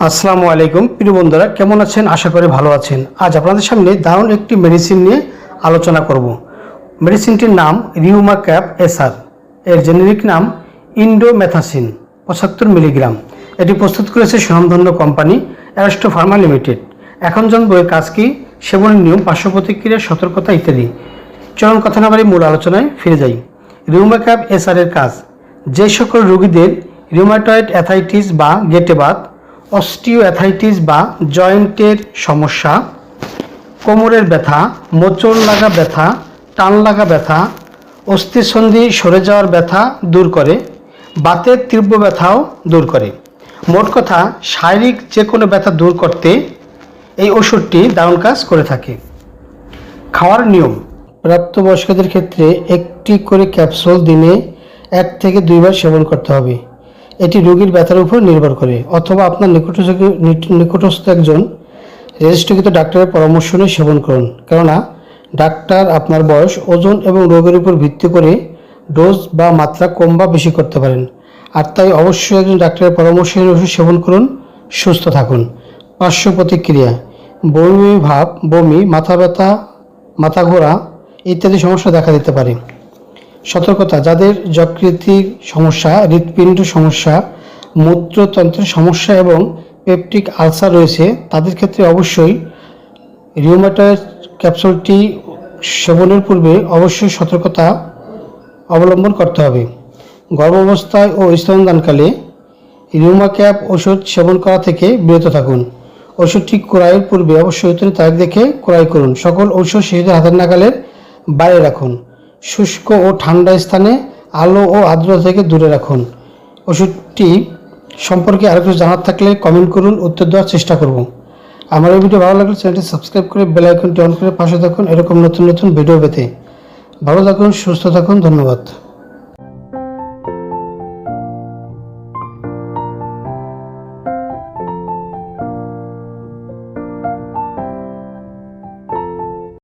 আসসালামু আলাইকুম প্রিয় বন্ধুরা, কেমন আছেন? আশা করি ভালো আছেন। আজ আপনাদের সামনে দারুণ একটি মেডিসিন নিয়ে আলোচনা করব। মেডিসিনটির নাম রিউমা ক্যাপ এসআর। এর জেনেরিক নাম ইন্ডোমেথাসিন 75 মিলিগ্রাম। এটি প্রস্তুত করেছে স্বনামধন্য কোম্পানি অ্যারিস্টো ফার্মা লিমিটেড। এখন জানবো এর কাজ কী, সেবনের নিয়ম, পার্শ্ব প্রতিক্রিয়া, সতর্কতা ইত্যাদি। চলুন কথা না বাড়ি মূল আলোচনায় ফিরে যাই। রিউমা ক্যাপ এসআর এর কাজ: যে সকল রোগীদের রিউমাটয়েড অ্যাথাইটিস বা গেটে বাত, অস্টিওঅ্যাথাইটিস বা জয়েন্টের সমস্যা, কোমরের ব্যথা, মোচড় লাগা ব্যথা, টান লাগা ব্যথা, অস্থিসন্ধি সরে যাওয়ার ব্যথা দূর করে, বাতের তীব্র ব্যথাও দূর করে। মোট কথা, শারীরিক যে কোনো ব্যথা দূর করতে এই ওষুধটি দারুণ কাজ করে থাকে। খাওয়ার নিয়ম: প্রাপ্তবয়স্কদের ক্ষেত্রে একটি করে ক্যাপসুল দিনে 1 থেকে 2 বার সেবন করতে হবে। এটি রোগীর ব্যথার উপর নির্ভর করে, অথবা আপনার নিকটস্থ একজন রেজিস্ট্রিকৃত ডাক্তারের পরামর্শ নিয়ে সেবন করুন। কেননা ডাক্তার আপনার বয়স, ওজন এবং রোগের উপর ভিত্তি করে ডোজ বা মাত্রা কম বা বেশি করতে পারেন। আর তাই অবশ্যই একজন ডাক্তারের পরামর্শ নিয়ে ওষুধ সেবন করুন। সুস্থ থাকুন। পার্শ্ব প্রতিক্রিয়া: বমি ভাব, বমি, মাথা ব্যথা, মাথা ঘোরা ইত্যাদি সমস্যা দেখা দিতে পারে। সতর্কতা: যাদের যকৃতির সমস্যা, হৃৎপিণ্ড সমস্যা, মূত্রতন্ত্রের সমস্যা এবং পেপটিক আলসার রয়েছে, তাদের ক্ষেত্রে অবশ্যই রিউমাটয়েড ক্যাপসুলটি সেবনের পূর্বে অবশ্যই সতর্কতা অবলম্বন করতে হবে। গর্ভাবস্থায় ও স্তনদানকালে রিউমা ক্যাপ ওষুধ সেবন করা থেকে বিরত থাকুন। ওষুধটি ক্রয়ের পূর্বে অবশ্যই তারিখ দেখে ক্রয় করুন। সকল ঔষধ শিশুদের হাতের নাগালের বাইরে রাখুন। শুষ্ক ও ঠান্ডা স্থানে আলো ও আর্দ্রতা থেকে দূরে রাখুন। ওষুধটি সম্পর্কে আরও কিছু জানার থাকলে কমেন্ট করুন, উত্তর দেওয়ার চেষ্টা করব। আমার এই ভিডিও ভালো লাগলে চ্যানেলটি সাবস্ক্রাইব করে বেল আইকনটি অন করে পাশে থাকুন এরকম নতুন নতুন ভিডিও পেতে। ভালো থাকুন, সুস্থ থাকুন, ধন্যবাদ।